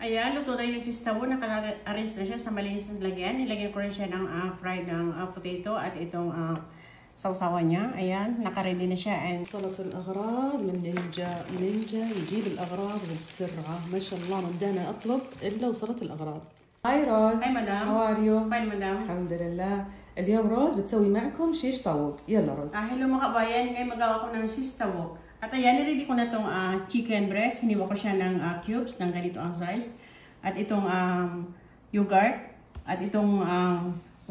Ayan, luto na yung sistaw. Naka-arrange na siya sa malinis na lagyan. Nilagyan ko rin siya ng fried ng potato at itong sausawan niya. Ayan, naka-ready na siya. And سلطة الأغراض من نينجا يجيب الأغراض بسرعة ما شاء الله ما بدنا أطلب إلا وصلت الأغراض. هاي روز. Hi madam. How are you? Fine madam. الحمد لله. اليوم روز بتسوي معكم شيش طاووق. يلا روز. Hello mga kabayan. Ngayon magawa ko ng sistaw. At ayan, ready ko na itong chicken breast. Hiniwa ko siya ng cubes ng ganito ang size. At itong yogurt. At itong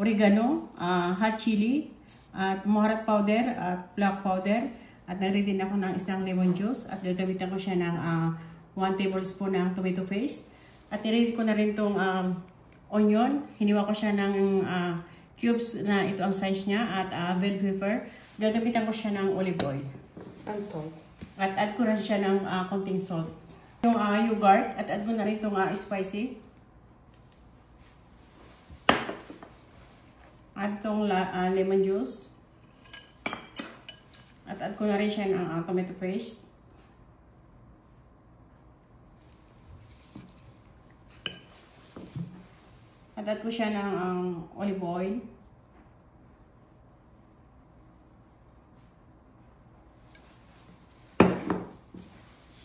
oregano, hot chili, at moharat powder, at black powder. At nag-ready na ako ng isang lemon juice. At gagamitan ko siya ng 1 tablespoon ng tomato paste. At nire-ready ko na rin itong onion. Hiniwa ko siya ng cubes na ito ang size niya. At bell pepper. Gagamitan ko siya ng olive oil. And salt. At add ko na siya ng konting salt. Yung yogurt, at add ko na rin itong spicy. Add itong lemon juice. At add ko na rin siya ng tomato paste. At add ko siya ng olive oil.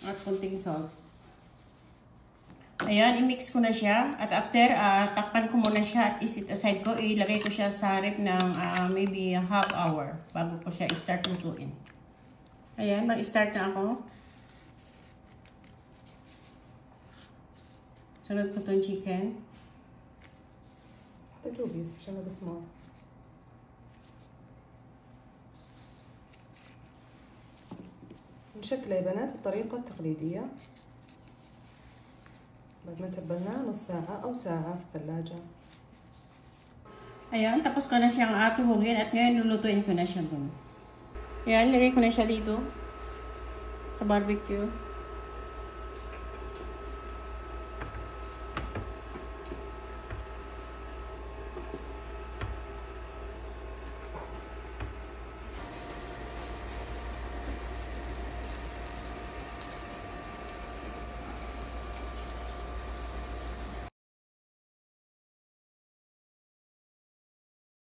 At konting salt. Ayan, i-mix ko na siya. At after, takpan ko muna siya at isit aside ko. Ilagay ko siya sa ref ng maybe half hour bago ko siya i-start lutuin. Ayan, mag-start na ako. Sunod ko itong chicken. حتى 2 بيس عشان هذا سمول. نشكله يا بنات بالطريقة التقليدية. بعد ما تبلناه نص ساعة أو ساعة في الثلاجة. Ayan, tapos ko na siyang tuhugin at ngayon lulutuin ko na siya dun. Ayan, lagay ko na siya dito sa barbecue.